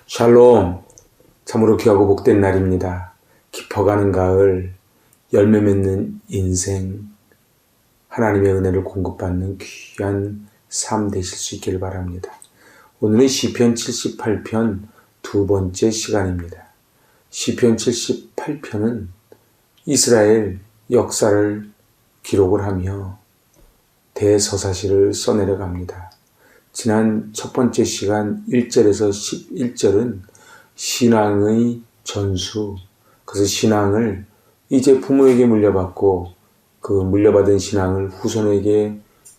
샬롬, 참으로 귀하고 복된 날입니다. 깊어가는 가을, 열매 맺는 인생, 하나님의 은혜를 공급받는 귀한 삶 되실 수 있기를 바랍니다. 오늘은 시편 78편 두 번째 시간입니다. 시편 78편은 이스라엘 역사를 기록을 하며 대서사시를 써내려갑니다. 지난 첫 번째 시간 1절에서 11절은 신앙의 전수, 그래서 신앙을 이제 부모에게 물려받고 그 물려받은 신앙을 후손에게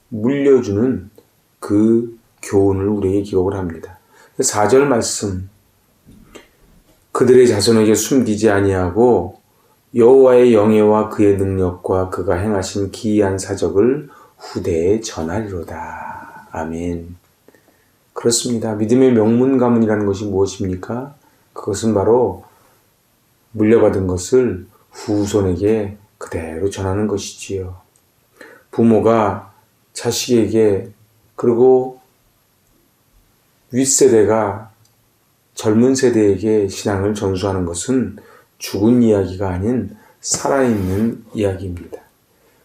물려주는 그 교훈을 우리에게 기록을 합니다. 4절 말씀, 그들의 자손에게 숨기지 아니하고 여호와의 영예와 그의 능력과 그가 행하신 기이한 사적을 후대에 전하리로다. 아멘. 그렇습니다. 믿음의 명문 가문이라는 것이 무엇입니까? 그것은 바로 물려받은 것을 후손에게 그대로 전하는 것이지요. 부모가 자식에게, 그리고 윗세대가 젊은 세대에게 신앙을 전수하는 것은 죽은 이야기가 아닌 살아있는 이야기입니다.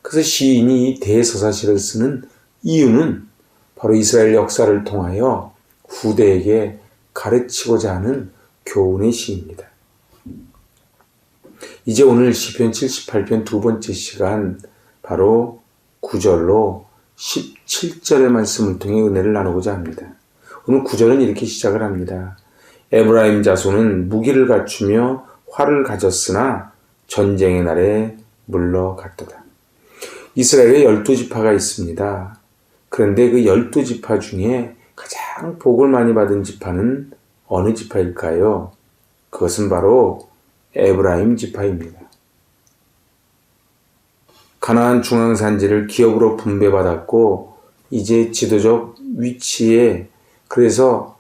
그래서 시인이 이 대서사시를 쓰는 이유는 바로 이스라엘 역사를 통하여 후대에게 가르치고자 하는 교훈의 시입니다. 이제 오늘 시편 78편 두 번째 시간 바로 9절로 17절의 말씀을 통해 은혜를 나누고자 합니다. 오늘 9절은 이렇게 시작을 합니다. 에브라임 자손은 무기를 갖추며 활을 가졌으나 전쟁의 날에 물러갔도다. 이스라엘에 12지파가 있습니다. 그런데 그 12지파 중에 가장 복을 많이 받은 지파는 어느 지파일까요? 그것은 바로 에브라임 지파입니다. 가나안 중앙산지를 기업으로 분배받았고 이제 지도적 위치에, 그래서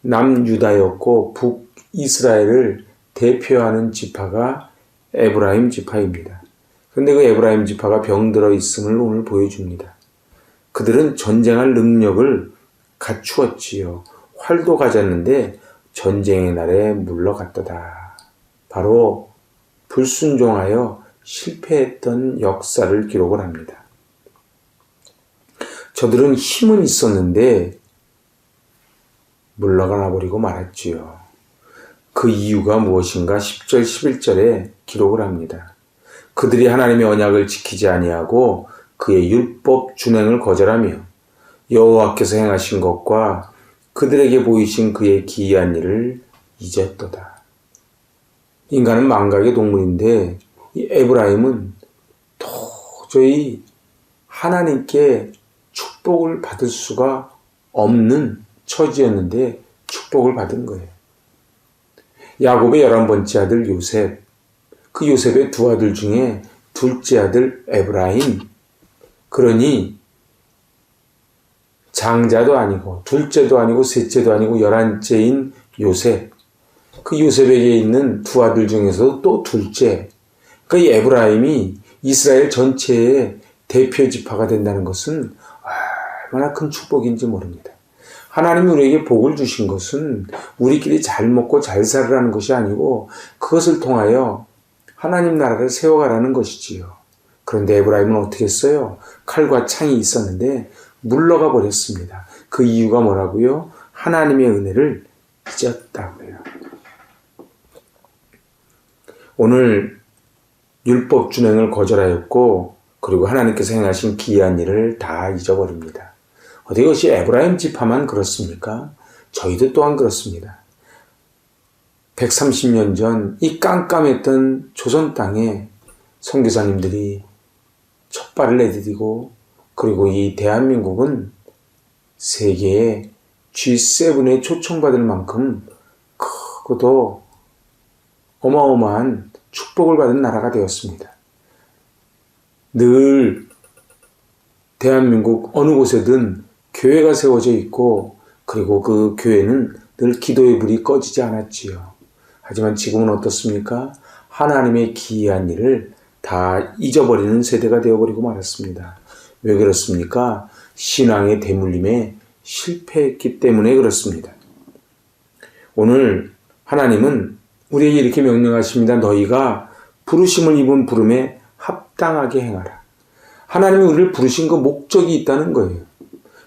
남유다였고 북이스라엘을 대표하는 지파가 에브라임 지파입니다. 그런데 그 에브라임 지파가 병들어 있음을 오늘 보여줍니다. 그들은 전쟁할 능력을 갖추었지요. 활도 가졌는데 전쟁의 날에 물러갔도다. 바로 불순종하여 실패했던 역사를 기록을 합니다. 저들은 힘은 있었는데 물러가 버리고 말았지요. 그 이유가 무엇인가 10절 11절에 기록을 합니다. 그들이 하나님의 언약을 지키지 아니하고 그의 율법 준행을 거절하며 여호와께서 행하신 것과 그들에게 보이신 그의 기이한 일을 잊었도다. 인간은 망각의 동물인데 이 에브라임은 도저히 하나님께 축복을 받을 수가 없는 처지였는데 축복을 받은 거예요. 야곱의 11번째 아들 요셉, 그 요셉의 두 아들 중에 둘째 아들 에브라임, 그러니 장자도 아니고 둘째도 아니고 셋째도 아니고 11째인 요셉, 그 요셉에게 있는 두 아들 중에서 또 둘째, 그 에브라임이 이스라엘 전체의 대표 지파가 된다는 것은 얼마나 큰 축복인지 모릅니다. 하나님이 우리에게 복을 주신 것은 우리끼리 잘 먹고 잘 살으라는 것이 아니고 그것을 통하여 하나님 나라를 세워가라는 것이지요. 그런데 에브라임은 어떻게 했어요? 칼과 창이 있었는데 물러가 버렸습니다. 그 이유가 뭐라고요? 하나님의 은혜를 잊었다고요. 오늘 율법 준행을 거절하였고 그리고 하나님께서 행하신 기이한 일을 다 잊어버립니다. 어디 것이 에브라임 지파만 그렇습니까? 저희도 또한 그렇습니다. 130년 전 이 깜깜했던 조선 땅에 선교사님들이 첫 발을 내디디고, 그리고 이 대한민국은 세계의 G7에 초청받을 만큼 크고도 어마어마한 축복을 받은 나라가 되었습니다. 늘 대한민국 어느 곳에든 교회가 세워져 있고, 그리고 그 교회는 늘 기도의 불이 꺼지지 않았지요. 하지만 지금은 어떻습니까? 하나님의 기이한 일을 다 잊어버리는 세대가 되어버리고 말았습니다. 왜 그렇습니까? 신앙의 대물림에 실패했기 때문에 그렇습니다. 오늘 하나님은 우리에게 이렇게 명령하십니다. 너희가 부르심을 입은 부름에 합당하게 행하라. 하나님이 우리를 부르신 그 목적이 있다는 거예요.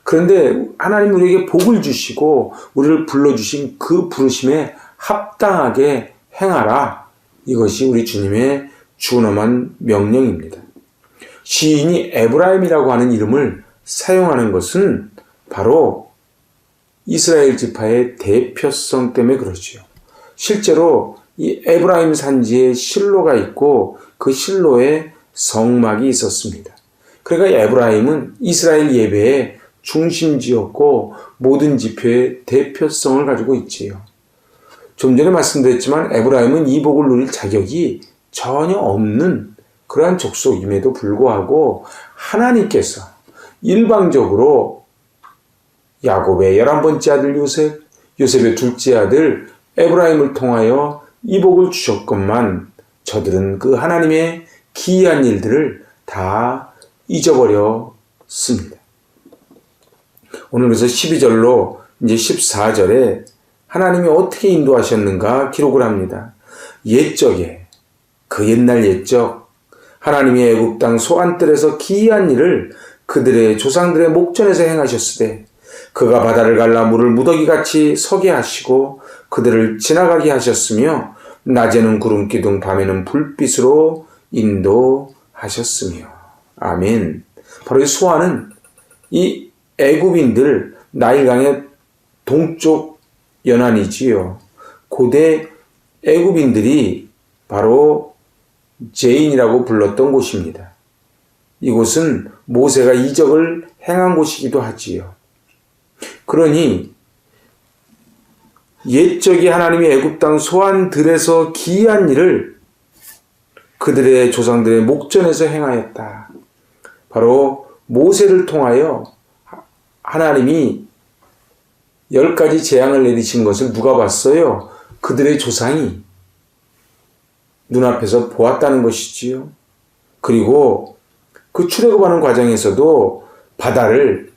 그런데 하나님이 우리에게 복을 주시고 우리를 불러주신 그 부르심에 합당하게 행하라. 이것이 우리 주님의 준엄한 명령입니다. 시인이 에브라임이라고 하는 이름을 사용하는 것은 바로 이스라엘 지파의 대표성 때문에 그렇지요. 실제로 이 에브라임 산지에 실로가 있고 그 실로에 성막이 있었습니다. 그러니까 에브라임은 이스라엘 예배의 중심지였고 모든 지표의 대표성을 가지고 있지요. 좀 전에 말씀드렸지만 에브라임은 이 복을 누릴 자격이 전혀 없는 그러한 족속임에도 불구하고 하나님께서 일방적으로 야곱의 11번째 아들 요셉, 요셉의 둘째 아들 에브라임을 통하여 이 복을 주셨건만 저들은 그 하나님의 기이한 일들을 다 잊어버렸습니다. 오늘 그래서 12절로 이제 14절에 하나님이 어떻게 인도하셨는가 기록을 합니다. 옛적에 그 옛날 옛적 하나님이 애굽 땅 소안뜰에서 기이한 일을 그들의 조상들의 목전에서 행하셨으되 그가 바다를 갈라 물을 무더기같이 서게 하시고 그들을 지나가게 하셨으며 낮에는 구름기둥 밤에는 불빛으로 인도하셨으며. 아멘. 바로 이 소안은 이 애굽인들 나일강의 동쪽 연안이지요. 고대 애굽인들이 바로 제인이라고 불렀던 곳입니다. 이곳은 모세가 이적을 행한 곳이기도 하지요. 그러니 옛적에 하나님이 애굽 땅 소안들에서 기이한 일을 그들의 조상들의 목전에서 행하였다. 바로 모세를 통하여 하나님이 10가지 재앙을 내리신 것을 누가 봤어요? 그들의 조상이 눈앞에서 보았다는 것이지요. 그리고 그 출애굽하는 과정에서도 바다를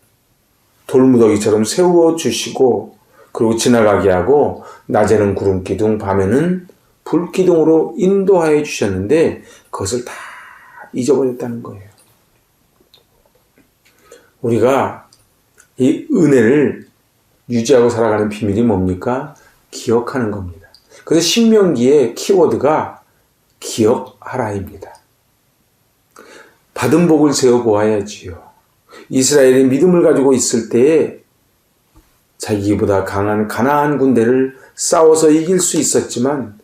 돌무더기처럼 세워 주시고 그리고 지나가게 하고 낮에는 구름기둥 밤에는 불기둥으로 인도하여 주셨는데 그것을 다 잊어버렸다는 거예요. 우리가 이 은혜를 유지하고 살아가는 비밀이 뭡니까? 기억하는 겁니다. 그래서 신명기의 키워드가 기억하라입니다. 받은 복을 세워보아야지요. 이스라엘이 믿음을 가지고 있을 때에 자기보다 강한 가나안 군대를 싸워서 이길 수 있었지만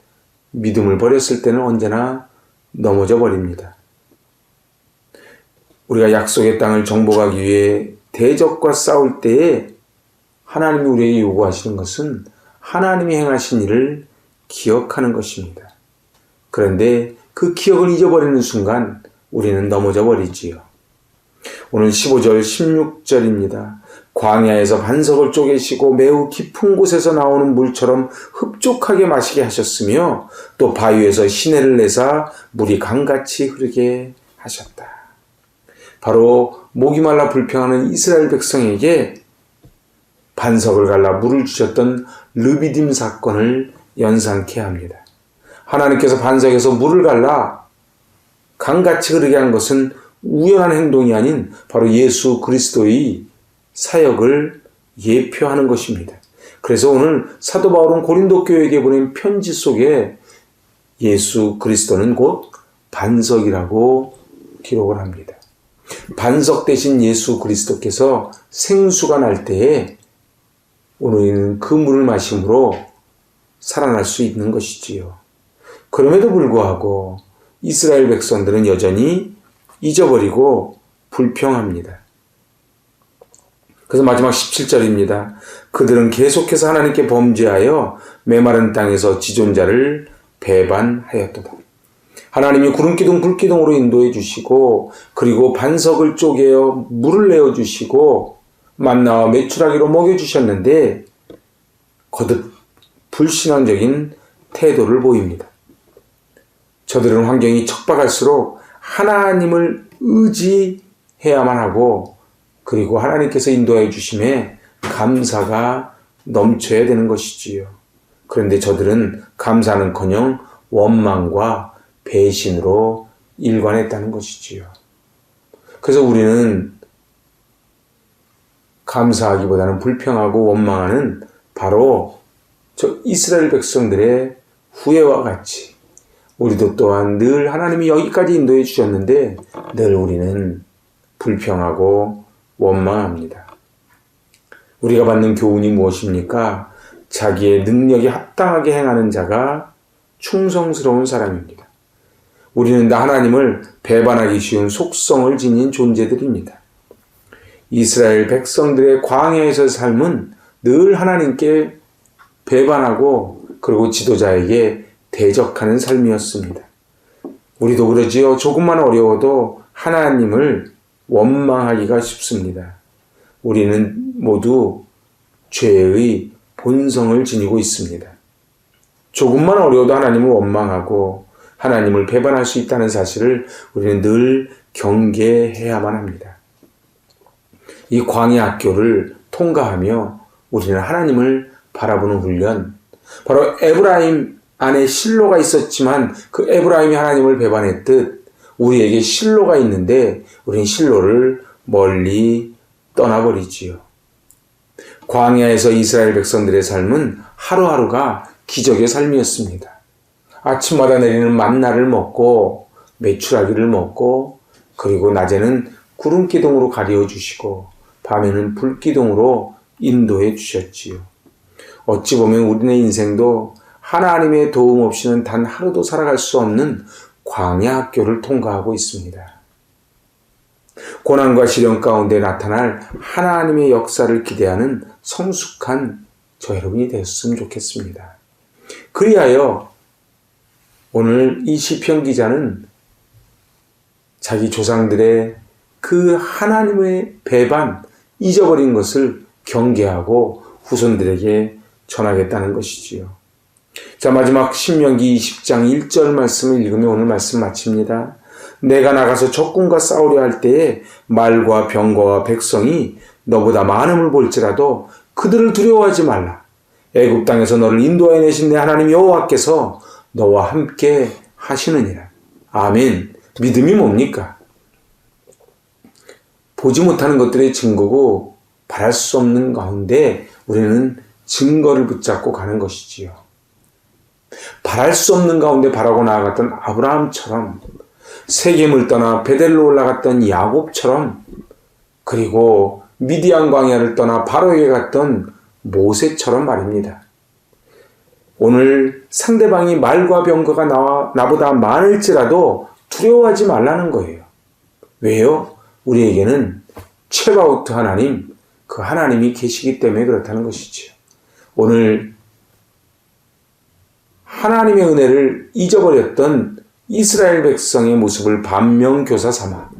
믿음을 버렸을 때는 언제나 넘어져 버립니다. 우리가 약속의 땅을 정복하기 위해 대적과 싸울 때에 하나님이 우리에게 요구하시는 것은 하나님이 행하신 일을 기억하는 것입니다. 그런데 그 기억을 잊어버리는 순간 우리는 넘어져 버리지요. 오늘 15절 16절입니다. 광야에서 반석을 쪼개시고 매우 깊은 곳에서 나오는 물처럼 흡족하게 마시게 하셨으며 또 바위에서 시내를 내사 물이 강같이 흐르게 하셨다. 바로 목이 말라 불평하는 이스라엘 백성에게 반석을 갈라 물을 주셨던 르비딤 사건을 연상케 합니다. 하나님께서 반석에서 물을 갈라 강같이 흐르게 한 것은 우연한 행동이 아닌 바로 예수 그리스도의 사역을 예표하는 것입니다. 그래서 오늘 사도 바울은 고린도 교회에게 보낸 편지 속에 예수 그리스도는 곧 반석이라고 기록을 합니다. 반석 대신 예수 그리스도께서 생수가 날 때에 우리는 그 물을 마심으로 살아날 수 있는 것이지요. 그럼에도 불구하고 이스라엘 백성들은 여전히 잊어버리고 불평합니다. 그래서 마지막 17절입니다. 그들은 계속해서 하나님께 범죄하여 메마른 땅에서 지존자를 배반하였도다. 하나님이 구름기둥 불기둥으로 인도해 주시고 그리고 반석을 쪼개어 물을 내어 주시고 만나와 메추라기로 먹여 주셨는데 거듭 불신앙적인 태도를 보입니다. 저들은 환경이 척박할수록 하나님을 의지해야만 하고 그리고 하나님께서 인도해 주심에 감사가 넘쳐야 되는 것이지요. 그런데 저들은 감사는커녕 원망과 배신으로 일관했다는 것이지요. 그래서 우리는 감사하기보다는 불평하고 원망하는 바로 저 이스라엘 백성들의 후회와 같이 우리도 또한 늘 하나님이 여기까지 인도해 주셨는데 늘 우리는 불평하고 원망합니다. 우리가 받는 교훈이 무엇입니까? 자기의 능력에 합당하게 행하는 자가 충성스러운 사람입니다. 우리는 하나님을 배반하기 쉬운 속성을 지닌 존재들입니다. 이스라엘 백성들의 광야에서의 삶은 늘 하나님께 배반하고 그리고 지도자에게 대적하는 삶이었습니다. 우리도 그러지요. 조금만 어려워도 하나님을 원망하기가 쉽습니다. 우리는 모두 죄의 본성을 지니고 있습니다. 조금만 어려워도 하나님을 원망하고 하나님을 배반할 수 있다는 사실을 우리는 늘 경계해야만 합니다. 이 광야 학교를 통과하며 우리는 하나님을 바라보는 훈련, 바로 에브라임 안에 실로가 있었지만 그 에브라임이 하나님을 배반했듯 우리에게 실로가 있는데 우리는 실로를 멀리 떠나버리지요. 광야에서 이스라엘 백성들의 삶은 하루하루가 기적의 삶이었습니다. 아침마다 내리는 만나를 먹고 메추라기를 먹고 그리고 낮에는 구름기둥으로 가리워 주시고 밤에는 불기둥으로 인도해 주셨지요. 어찌 보면 우리의 인생도 하나님의 도움 없이는 단 하루도 살아갈 수 없는 광야 학교를 통과하고 있습니다. 고난과 시련 가운데 나타날 하나님의 역사를 기대하는 성숙한 저 여러분이 되었으면 좋겠습니다. 그리하여 오늘 이 시편 기자는 자기 조상들의 그 하나님의 배반, 잊어버린 것을 경계하고 후손들에게 전하겠다는 것이지요. 자, 마지막 신명기 20장 1절 말씀을 읽으며 오늘 말씀 마칩니다. 내가 나가서 적군과 싸우려 할 때에 말과 병거와 백성이 너보다 많음을 볼지라도 그들을 두려워하지 말라. 애굽 땅에서 너를 인도하여 내신 내 하나님 여호와께서 너와 함께 하시느니라. 아멘. 믿음이 뭡니까? 보지 못하는 것들의 증거고 바랄 수 없는 가운데 우리는 증거를 붙잡고 가는 것이지요. 바랄 수 없는 가운데 바라고 나아갔던 아브라함처럼, 세겜을 떠나 베델로 올라갔던 야곱처럼, 그리고 미디안 광야를 떠나 바로에게 갔던 모세처럼 말입니다. 오늘 상대방이 말과 병거가 나보다 많을지라도 두려워하지 말라는 거예요. 왜요? 우리에게는 체바오트 하나님, 그 하나님이 계시기 때문에 그렇다는 것이지요. 오늘 하나님의 은혜를 잊어버렸던 이스라엘 백성의 모습을 반면교사 삼아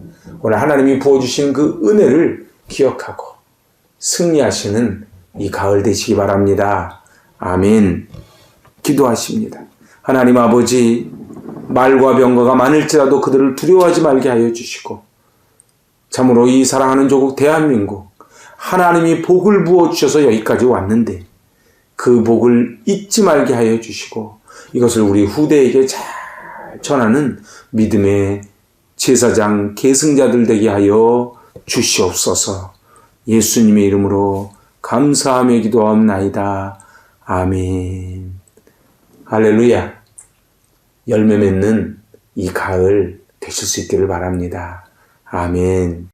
오늘 하나님이 부어주신 그 은혜를 기억하고 승리하시는 이 가을 되시기 바랍니다. 아멘. 기도하십니다. 하나님 아버지, 말과 병거가 많을지라도 그들을 두려워하지 말게 하여 주시고 참으로 이 사랑하는 조국 대한민국, 하나님이 복을 부어주셔서 여기까지 왔는데 그 복을 잊지 말게 하여 주시고 이것을 우리 후대에게 잘 전하는 믿음의 제사장 계승자들 되게 하여 주시옵소서. 예수님의 이름으로 감사하며 기도하옵나이다. 아멘. 할렐루야. 열매 맺는 이 가을 되실 수 있기를 바랍니다. 아멘.